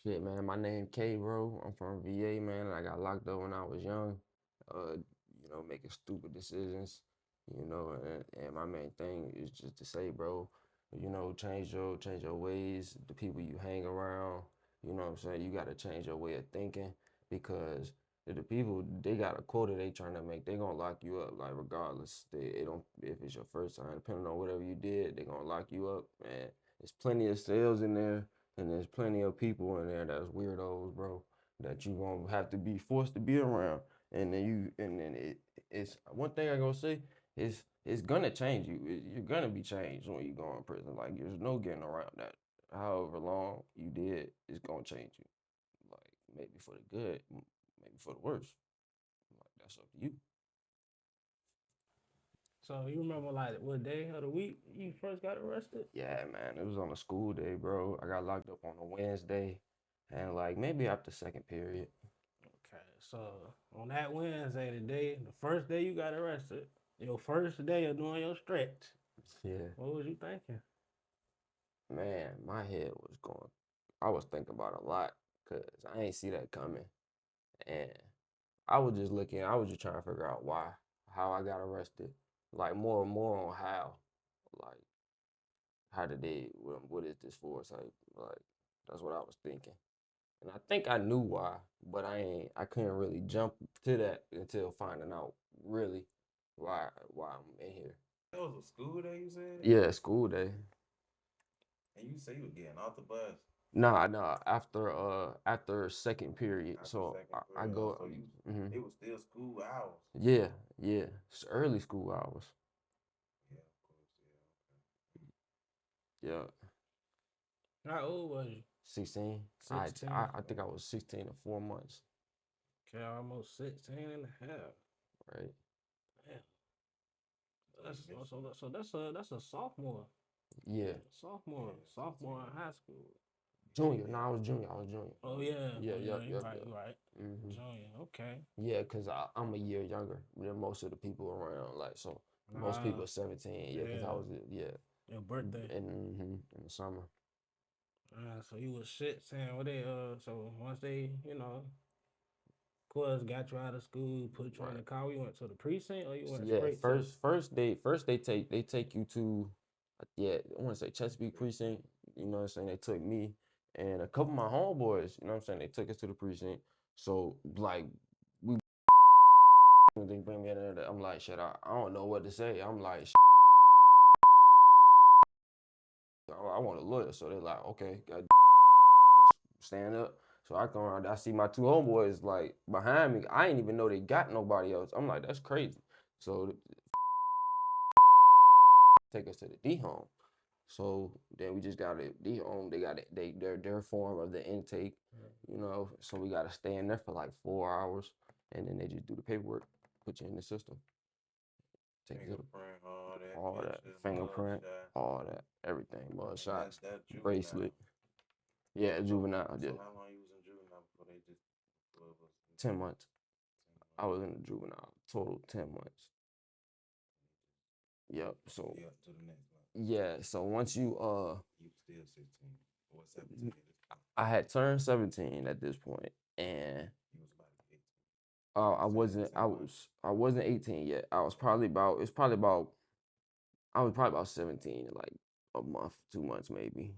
Shit, man. My name K, bro. I'm from VA, man. And I got locked up when I was young. Making stupid decisions. And my main thing is just to say, bro, change your ways. The people you hang around. You know what I'm saying? You gotta change your way of thinking because the people they got a quota they trying to make. They gonna lock you up like regardless. They don't if it's your first time, depending on whatever you did, they gonna lock you up. And there's plenty of cells in there and there's plenty of people in there that's weirdos, bro, that you gonna have to be forced to be around. It's one thing I gonna say is it's gonna change you. You're gonna be changed when you go in prison. Like there's no getting around that. However long you did, it's gonna change you. Like maybe for the good, maybe for the worse. Like that's up to you. So you remember like what day of the week you first got arrested? Yeah, man. It was on a school day, bro. I got locked up on a Wednesday, and like maybe after second period. Okay, so on that Wednesday, the first day you got arrested, your first day of doing your stretch, Yeah. what was you thinking? Man, my head was going. I was thinking about a lot because I ain't see that coming, and I was just looking. I was just trying to figure out why, how I got arrested, like more and more on like how did they, what is this for? It's like that's what I was thinking, and I think I knew why, but I couldn't really jump to that until finding out really why I'm in here. That was a school day, you said? Yeah, school day. And you say you were getting off the bus Nah. After second period, after so second I period. Oh, go. so you hmm it was still school hours. Yeah, yeah. It's early school hours. Yeah, of course. Yeah, Yeah, How old was you? 16. I 16. I think I was 16 or 4 months, Okay, almost 16 and a half. right? Damn. okay. So you missed. So that's a sophomore. Yeah, Sophomore. Yeah, Sophomore 16. in high school. junior. No, Yeah. I was junior. I was junior. Oh yeah. Yeah, Oh yeah, yep, you're yep, right, yep. you're right. hmm Junior. Okay. Yeah, cause I'm a year younger than most of the people around. Like so, most Ah, people are 17. Yeah, cause I yeah. was yeah, Your birthday. in the summer. So you was shit saying what they so once they, of course got you out of school, put you in Right. the car, you went to the precinct or you went Yeah, straight to first they take you to yeah, I want to say Chesapeake precinct. You know what I'm saying? They took me and a couple of my homeboys. You know what I'm saying? They took us to the precinct. So like we they bring me in there. I'm like shit. I don't know what to say. I'm like shit, I want a lawyer. So they're like okay, just stand up. So I come around. I see my two homeboys like behind me. I ain't even know they got nobody else. I'm like that's crazy. So take us to the D home. So then we just got to D home. They got their form of the intake, So we got to stay in there for like 4 hours, and then they just do the paperwork, put you in the system, take you to Fingerprint, all that, all that picture, mug fingerprint, shot. all that, everything, mud And shots, that juvenile. bracelet. Yeah, So juvenile. so Yeah, how long you was in juvenile before they just before it was 10 months. 10 I months? was in the juvenile total 10 months. Yep. And So you up to the next one. yeah. So once you You still 16 or 17 at this point. I had turned 17 at this point, and You was about to be 18. I You said wasn't. 10 months. I wasn't 18 yet. I was probably about. It's probably about. I was probably about 17, like a month, 2 months maybe.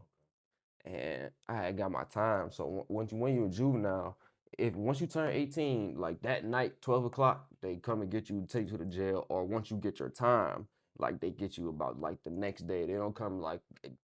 And I had got my time. So when you're a juvenile, if once you turn 18, like that night, 12 o'clock, they come and get you, take you to the jail. Or once you get your time, like they get you about like the next day. They don't come like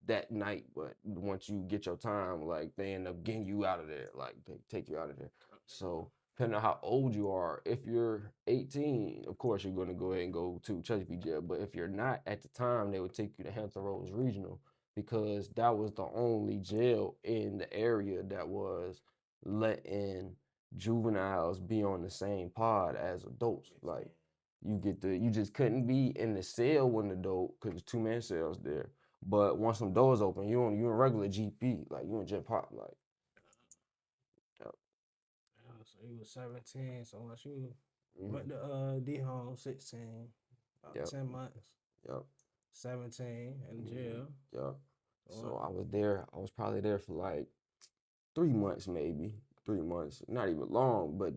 that night, but once you get your time, like they end up getting you out of there. Like they take you out of there. So depending on how old you are, if you're 18, of course you're gonna go ahead and go to Chesapeake jail. But if you're not at the time, they would take you to Hampton Roads Regional because that was the only jail in the area that was letting juveniles be on the same pod as adults. Like you just couldn't be in the cell when the adult because there's two-man cells there. But once some doors open, you in regular GP, like you in Gen Pop, like yep, Yeah, so you was 17. So once you hmm went to D home 16, about yep, 10 months, yep, 17 in hmm jail. yep. So So I was there. I was probably there for like 3 months maybe, 3 months, not even long, but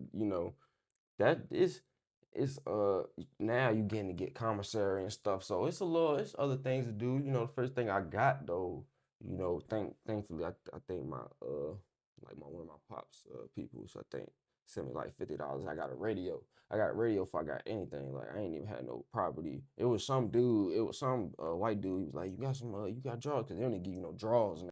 that is it's now you getting to get commissary and stuff. So it's other things to do. The first thing I got though, thankfully I think my like my one of my pops people, so I think sent me like $50. I got a radio. I got a radio if I got anything. Like I ain't even had no property. It was some dude, it was some white dude. He was like, you got drawers? Cause they don't give you no drawers and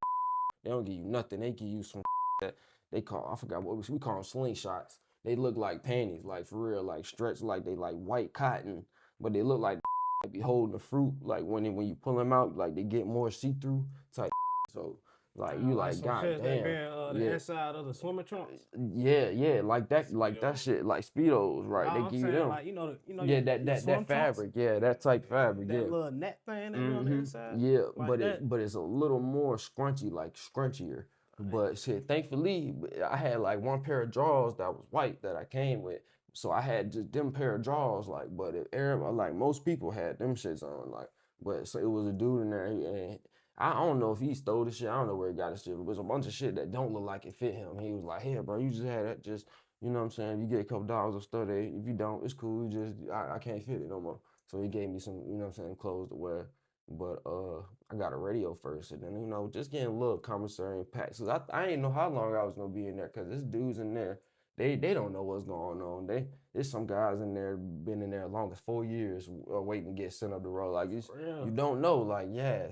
they don't give you nothing. They give you some that they call, I forgot what we call them, slingshots. They look like panties, like for real, like stretch, like they like white cotton, but they look like they be holding the fruit. Like when you pull them out, like they get more see through type. So like you Like like some god shit that damn, been the yeah, inside of the swimming trunks. yeah, like that Speedos. shit, like speedos, No, right? They I'm give you saying them. like Yeah, your swim that trunks, fabric, yeah, that type fabric, that yeah. little net thing that be on the inside, Yeah, like that. but it's a little more scrunchy, like scrunchier. But shit, thankfully, I had like one pair of drawers that was white that I came with, so I had just them pair of drawers. Like, but if everybody, like most people had them shits on, like, but so it was a dude in there, and I don't know if he stole the shit. I don't know where he got the shit. But it was a bunch of shit that don't look like it fit him. He was like, "Here, bro, you just had that. Just you know what I'm saying. If you get a couple dollars, I'll study. If you don't, it's cool. You just I can't fit it no more." So he gave me some, what I'm saying, clothes to wear. But I got a radio first, and then just getting a little commissary and packs. Cause I didn't know how long I was gonna be in there, cause this dudes in there, they don't know what's going on. There's some guys in there been in there as long as 4 years waiting to get sent up the road. Like you Real. don't know, like yeah.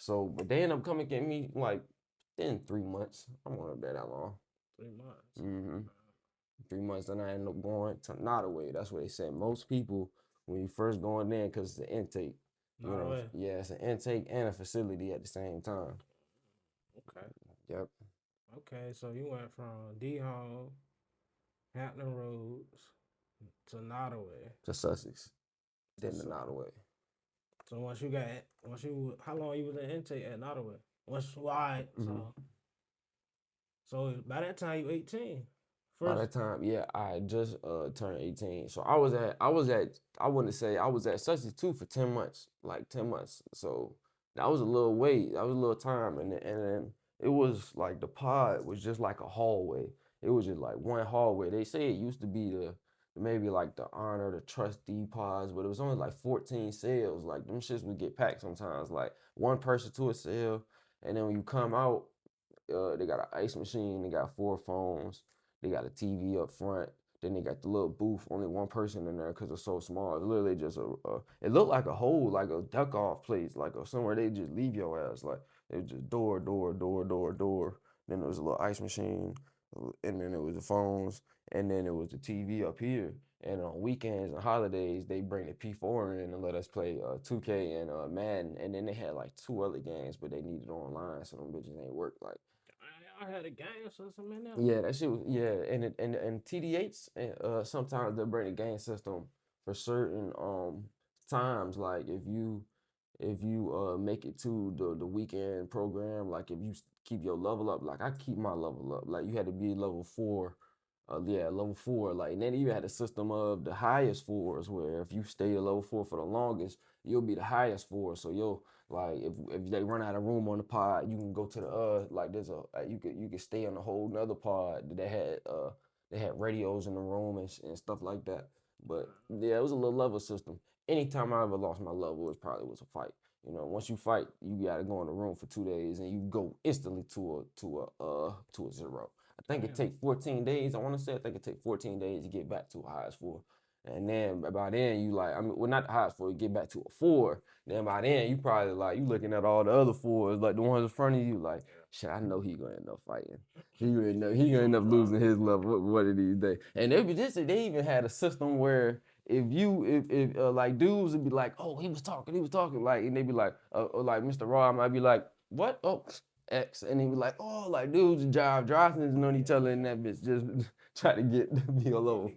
But they end up coming get me like in 3 months. I won't up there that long. 3 months. hmm 3 months, and I ended up going to Nottoway. That's what they said. Most people when you first going in, cause it's the intake. Not away. Yeah, it's an intake and a facility at the same time. Okay. Yep. Okay. So you went from D Home, Hampton Roads to Nottoway. To Sussex, then to Sussex. Nottoway. So how long you was in intake at Nottoway? Why? So by that time you 18. By that time, yeah, I had just turned 18. So I was at Sussex too for 10 months, like 10 months. So that was a little wait, that was a little time. And then it was like the pod was just like a hallway. It was just like one hallway. They say it used to be maybe like the honor, the trustee pods, but it was only like 14 cells. Like them shits would get packed sometimes, like one person to a cell. And then when you come out, they got an ice machine, they got 4 phones, they got a TV up front. Then they got the little booth, only one person in there because it's so small. It's literally just it looked like a hole, like a duck off place, like somewhere they just leave your ass. Like it was just door, door, door, door, door. Then there was a little ice machine, and then it was the phones, and then it was the TV up here. And on weekends and holidays, they bring the P4 in and let us play 2K and Madden. And then they had like 2 other games, but they needed online, so them bitches ain't work. Like I had a game system in there. yeah, that shit was and TDH sometimes they'll bring a game system for certain times. Like if you make it to the weekend program, like if you keep your level up, like I keep my level up. Like you had to be level 4. Yeah, level 4. Like and then you had a system of the highest fours where if you stay at level 4 for the longest, you'll be the highest 4. So you'll like if they run out of room on the pod, you can go to the like there's a you could stay on a whole nother pod that they had radios in the room and stuff like that. But yeah, it was a little level system. Anytime I ever lost my level, it probably was a fight. Once you fight, you gotta go in the room for 2 days and you go instantly to a 0. I think it take 14 days. I want to say I think it take 14 days to get back to a highest 4. And then by then you like, I mean, well not the highest 4, you get back to a 4. Then by then you probably like you looking at all the other 4s, like the ones in front of you, like shit. I know he gonna end up fighting. He gonna end up losing his level one of these days. And they even had a system where if like dudes would be like, oh he was talking like, and they be like, like Mr. Raw might be like, what? Oh X, and he be like, oh like dudes drive snitching on each other and that bitch just try to get to be a level.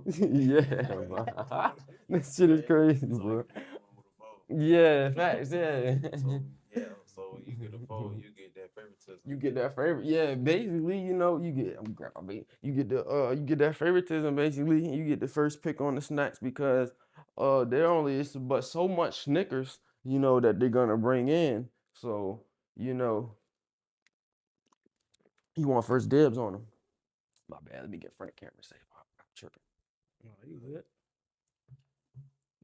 Yeah, bro. That shit is crazy, bro. Yeah, facts, yeah. So you get a phone, you get that favoritism. You get that favorite, yeah. Basically, you get. I'm grab my baby. You get that favoritism. Basically, you get the first pick on the snacks because there only is but so much Snickers, that they're gonna bring in. So you know, He want first dibs on him. My bad. Let me get in front of the camera. Say, I'm tripping. Oh, you good?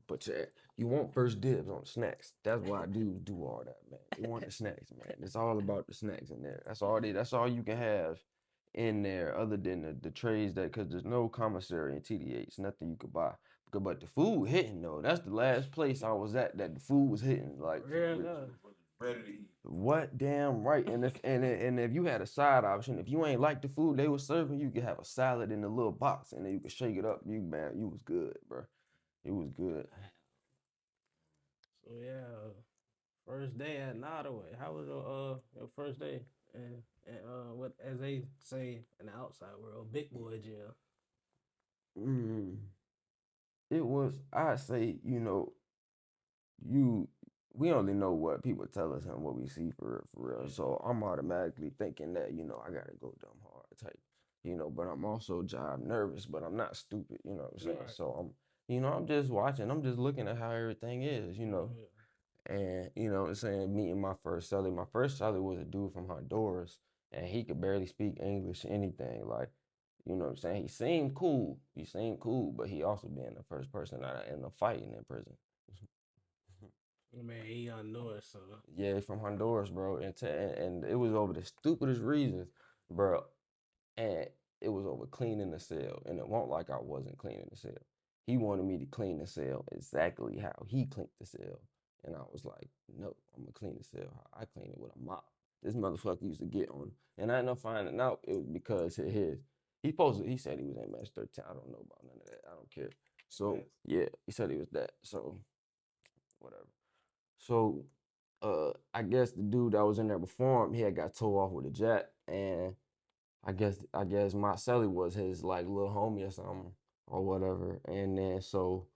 But yeah, you want first dibs on the snacks. That's why dudes do all that, man. They want the snacks, man. It's all about the snacks in there. That's all you can have in there other than the trays that because there's no commissary in TDH, nothing you could buy. But the food hitting though. That's the last place I was at that the food was hitting. Like Ready to eat. what damn right. And if you had a side option, if you ain't like the food they were serving, you could have a salad in a little box and then you could shake it up. You was good, bro. It was good. So yeah, first day at Nottaway. How was your first day? And what as they say in the outside world, big boy jail. Mm, it was, I say, you we only know what people tell us and what we see for real. So I'm automatically thinking that, I gotta go dumb hard type, but I'm also job nervous, but I'm not stupid, you know what I'm saying? Right. So I'm just watching, I'm just looking at how everything is, And what I'm saying, meeting my first seller. My first seller was a dude from Honduras, and he could barely speak English, anything. Like, you know what I'm saying? He seemed cool. But he also being the first person that I ended up fighting in prison. Man, he Honduras, so Yeah, he's from Honduras, bro. And it was over the stupidest reasons, bro. And it was over cleaning the cell. And it wasn't like I wasn't cleaning the cell. He wanted me to clean the cell exactly how he cleaned the cell. And I was like, no, I'm gonna clean the cell how I clean it with a mop. This motherfucker used to get on him. And I ended up finding out it was because of his. He said he was MS-13. I don't know about none of that. I don't care. So yeah, he said he was that. So whatever. So I guess the dude that was in there before him, he had got towed off with a jet, and I guess my celly was his like little homie or something or whatever. And then so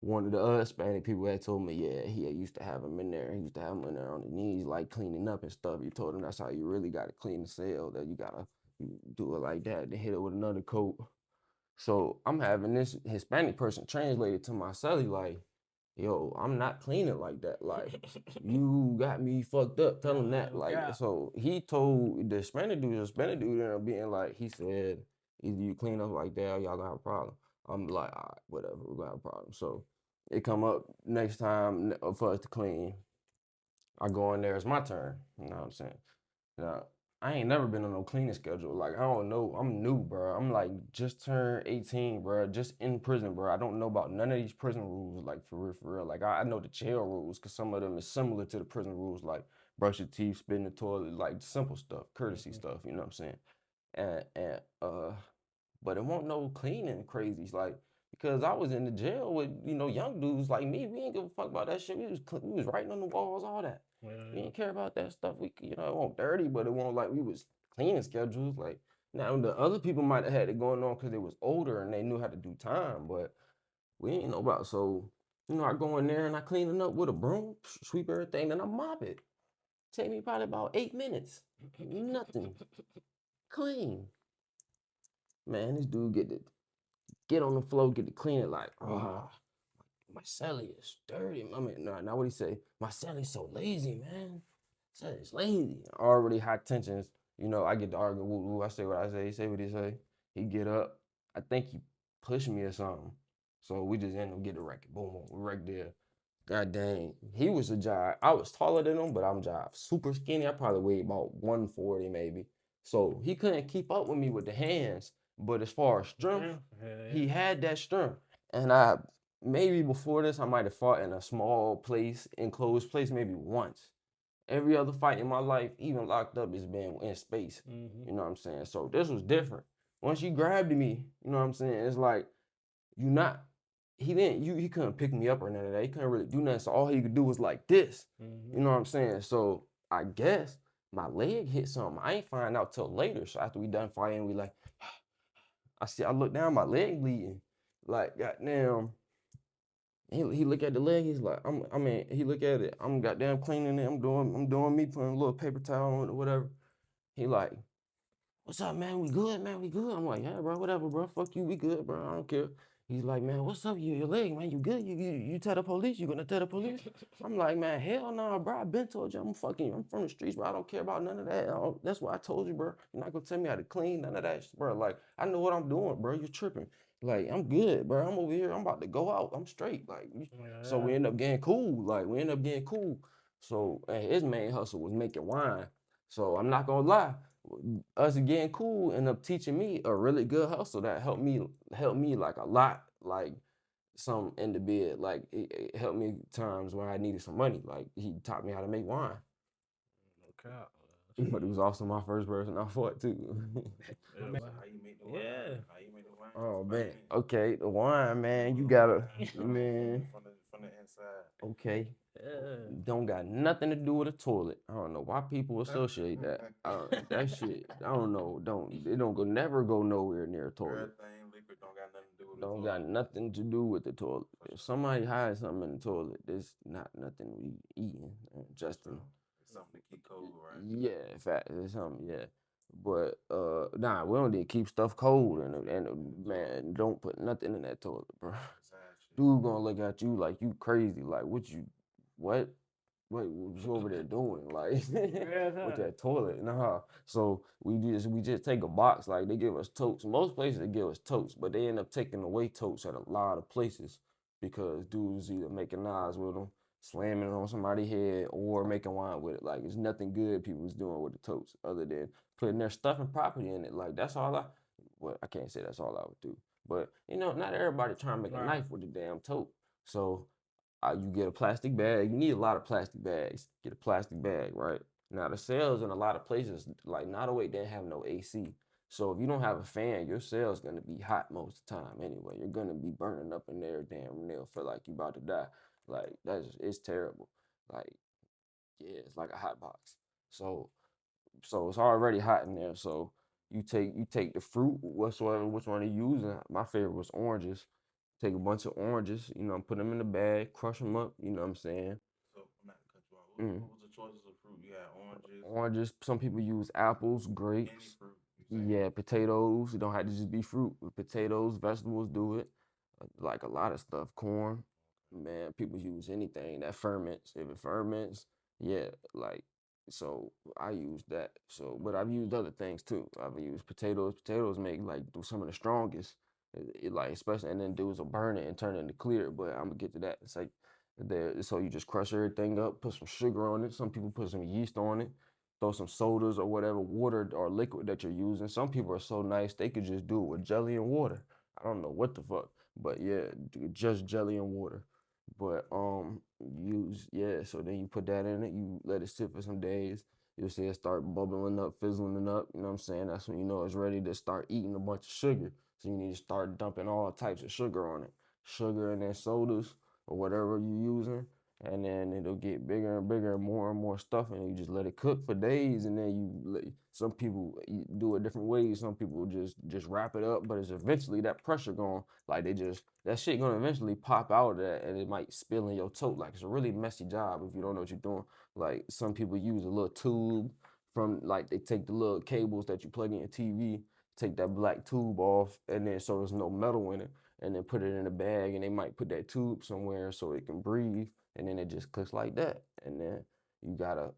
one of the other Hispanic people had told me, yeah, he used to have him in there. He used to have him in there on his knees, like cleaning up and stuff. He told him that's how you really got to clean the cell, that you got to do it like that, then hit it with another coat. So I'm having this Hispanic person translated to my celly like, yo, I'm not cleaning like that. Like, you got me fucked up. Tell him that. Like, yeah. so he told the Hispanic dude ended up being like, he said, either you clean up like that or y'all gonna have a problem. I'm like, all right, whatever, we're gonna have a problem. So it come up next time for us to clean. I go in there, it's my turn. You know what I'm saying? Now, I ain't never been on no cleaning schedule. Like, I don't know. I'm new, bro. I'm like just turned 18, bro. Just in prison, bro. I don't know about none of these prison rules, like for real, for real. Like, I know the jail rules because some of them is similar to the prison rules, like brush your teeth, spit in the toilet, like simple stuff, courtesy stuff. You know what I'm saying? And but it won't no cleaning crazies, like because I was in the jail with young dudes like me. We ain't give a fuck about that shit. We was writing on the walls, all that. We didn't care about that stuff. It won't dirty, but it won't like we was cleaning schedules. Like now, the other people might have had it going on because they was older and they knew how to do time, but we ain't know about. So I go in there and I clean it up with a broom, sweep everything, then I mop it. Take me probably about 8 minutes. Nothing. Clean. Man, this dude get on the floor, get to clean it like, my celly is dirty. I mean, not what he say. My celly's so lazy, man. Celly's lazy. Already high tensions. I get to argue. Woo, woo. I say what I say. He say what he say. He get up. I think he pushed me or something. So we just end up getting a record. Boom, boom. We right there. God dang. He was a jive. I was taller than him, but I'm jive. Super skinny. I probably weighed about 140 maybe. So he couldn't keep up with me with the hands. But as far as strength, he had that strength. And maybe before this, I might have fought in a small place, enclosed place, maybe once. Every other fight in my life, even locked up, has been in space. You know what I'm saying? So this was different. Once you grabbed me, you know what I'm saying? It's like, he couldn't pick me up or none of that. He couldn't really do nothing. So all he could do was like this. You know what I'm saying? So I guess my leg hit something. I ain't find out till later. So after we done fighting, we like, I look down, my leg bleeding. Like, goddamn. He look at the leg. He's like, he look at it. I'm goddamn cleaning it. I'm doing me, putting a little paper towel on it or whatever. He like, what's up, man? We good, man? We good? I'm like, yeah, bro, whatever, bro. Fuck you, we good, bro. I don't care. He's like, man, what's up? Your leg, man? You good? You tell the police? You gonna tell the police? I'm like, man, hell no, bro. I been told you I'm from the streets, bro. I don't care about none of that. That's what I told you, bro. You're not gonna tell me how to clean none of that, bro. Like, I know what I'm doing, bro. You're tripping. Like, I'm good, bro. I'm over here. I'm about to go out. I'm straight. Like, so Yeah. we end up getting cool. Like, we end up getting cool. So and his main hustle was making wine. So I'm not gonna lie, us getting cool ended up teaching me a really good hustle that helped me like a lot, like some in the bed. Like it helped me times when I needed some money. Like he taught me how to make wine. No cap. But it was also my first person I fought too. Yeah, So how you make the wine? yeah. How you make the wine? Oh man. Explain it. Okay, the wine, man, you From gotta from man. from the inside. Okay. Yeah. Don't got nothing to do with a toilet. I don't know why people associate that. That shit, I don't know. It don't go never go nowhere near a toilet. Everything liquid don't got nothing to do with the Don't toilet. got nothing to do with the toilet. For If sure. somebody hides something in the toilet, there's not nothing we eating. Justin. So it's something to keep cold, right? Yeah, in fact, it's something, yeah. But nah, we don't need to keep stuff cold and man, don't put nothing in that toilet, bro. Besides shit. Dude gonna look at you like you crazy, like what? Wait, what you over there doing? Like with that toilet? Nah. So we just take a box. Like they give us totes. Most places they give us totes, but they end up taking away totes at a lot of places because dudes either making knives with them, slamming it on somebody's head, or making wine with it. Like there's nothing good people was doing with the totes other than putting their stuff and property in it. Like that's all I. Well, I can't say that's all I would do, but not everybody trying to make a Right. knife with a damn tote. So you get a plastic bag. You need a lot of plastic bags. Get a plastic bag, right? Now the cells in a lot of places, like Nottoway, didn't have no AC. So if you don't have a fan, your cell's gonna be hot most of the time anyway. You're gonna be burning up in there, damn near feel like you about to die. Like it's terrible. Like yeah, it's like a hot box. So it's already hot in there. So you take the fruit, whatsoever, which one you using. My favorite was oranges. Take a bunch of oranges, put them in the bag, crush them up. You know what I'm saying? So I'm not to cut you off. Mm. What was the choices of fruit? You had oranges, Oranges. Some people use apples, any grapes. fruit. You saying? Yeah, potatoes. It don't have to just be fruit. Potatoes, vegetables do it. Like a lot of stuff. Corn. Man, people use anything that ferments. If it ferments, yeah, like so I use that. So, but I've used other things too. I've used potatoes. Potatoes make like some of the strongest. Like especially, and then dudes will burn it and turn it into clear. But I'm gonna get to that. It's like there. So you just crush everything up, put some sugar on it. Some people put some yeast on it, throw some sodas or whatever water or liquid that you're using. Some people are so nice they could just do it with jelly and water. I don't know what the fuck, but yeah, just jelly and water. But use yeah. So then you put that in it. You let it sit for some days. You'll see it start bubbling up, fizzling up. You know what I'm saying? That's when you know it's ready to start eating a bunch of sugar. So you need to start dumping all types of sugar on it, sugar and then sodas or whatever you're using, and then it'll get bigger and bigger and more stuff, and you just let it cook for days, and then some people do it different ways. Some people just wrap it up, but it's eventually that pressure going, like that shit gonna eventually pop out of that, and it might spill in your tote. Like it's a really messy job if you don't know what you're doing. Like some people use a little tube from like they take the little cables that you plug in your TV, take that black tube off, and then so there's no metal in it, and then put it in a bag, and they might put that tube somewhere so it can breathe, and then it just cooks like that, and then you gotta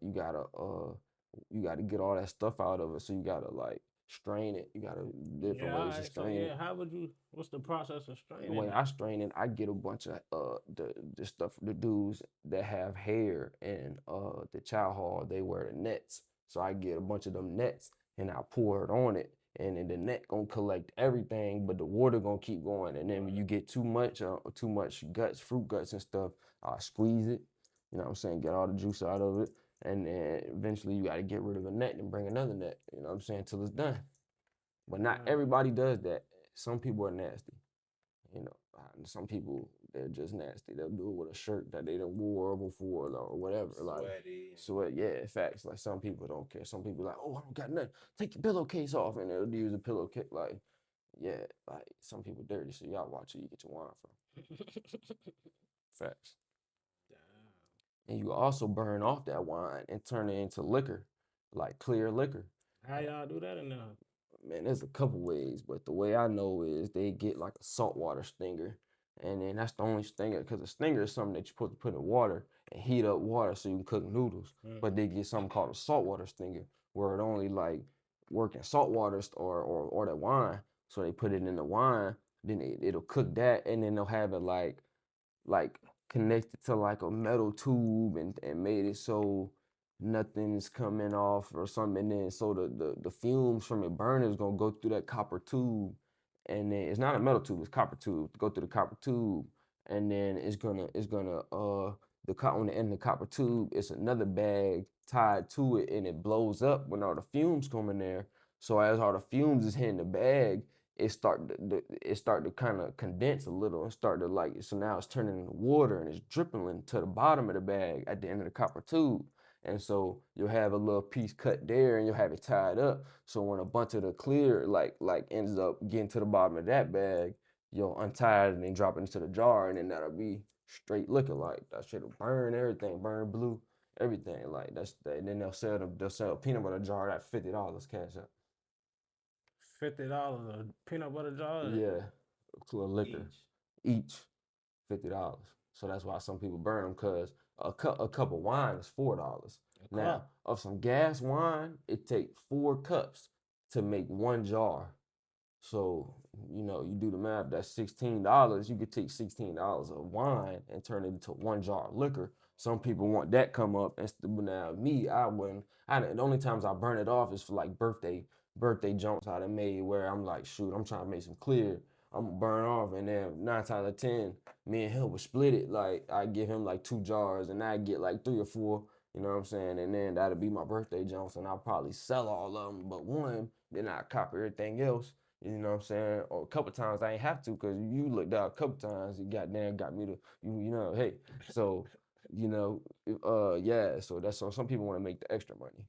get all that stuff out of it, so you gotta like strain it. You gotta different Yeah. All ways to right. So strain yeah, it. how would you? What's the process of The straining way it? I strain it, I get a bunch of the stuff, the dudes that have hair and the chow hall, they wear the nets. So I get a bunch of them nets and I pour it on it, and then the net gonna collect everything, but the water gonna keep going. And then when you get too much guts, fruit guts and stuff, I squeeze it. You know what I'm saying? Get all the juice out of it, and then eventually you got to get rid of a net and bring another net. You know what I'm saying? Till it's done. But not Right. everybody does that. Some people are nasty. Some people they're just nasty. They'll do it with a shirt that they done wore before or whatever. Like Sweaty. sweat, yeah, facts. Like some people don't care. Some people like, oh, I don't got nothing. Take your pillowcase off, and they'll use a pillowcase. Like, yeah, like some people dirty. So y'all watch who you get your wine from. Facts. And you also burn off that wine and turn it into liquor, like clear liquor. How y'all do that in there? Man, there's a couple ways, but the way I know is they get like a saltwater stinger, and then that's the only stinger because a stinger is something that you're supposed to put in water and heat up water so you can cook noodles. But they get something called a saltwater stinger where it only like work in salt water or the wine. So they put it in the wine, then it'll cook that, and then they'll have it like connected to like a metal tube and made it so nothing's coming off or something. And then so the fumes from it burning is gonna go through that copper tube. And then it's not a metal tube, it's copper tube. Go through the copper tube, and then it's gonna on the end of the copper tube, it's another bag tied to it, and it blows up when all the fumes come in there. So as all the fumes is hitting the bag, it start to kind of condense a little and start to like, so now it's turning into water and it's dripping to the bottom of the bag at the end of the copper tube. And so you'll have a little piece cut there and you'll have it tied up. So when a bunch of the clear like ends up getting to the bottom of that bag, you'll untie it and then drop it into the jar, and then that'll be straight looking like that shit'll burn everything, burn blue, everything. Like that's that. And then they'll sell a peanut butter jar at $50 cash up. $50 a peanut butter jar. Yeah, to a liquor each $50. So that's why some people burn them, because a cup of wine is $4. Now, of some gas wine, it takes 4 cups to make 1 jar. So, you do the math, that's $16. You could take $16 of wine and turn it into 1 jar of liquor. Some people want that come up. And now me, I wouldn't. The only times I burn it off is for like birthday jumps I done made where I'm like, shoot, I'm trying to make some clear. I'm gonna burn off, and then 9 times out of 10, me and him would split it. Like I give him like 2 jars, and I get like 3 or 4. You know what I'm saying? And then that'll be my birthday jumps, and I'll probably sell all of them but one. Then I copy everything else. You know what I'm saying? Or a couple times I ain't have to, because you looked out a couple times. You goddamn got me to hey. So yeah. So that's so some people want to make the extra money.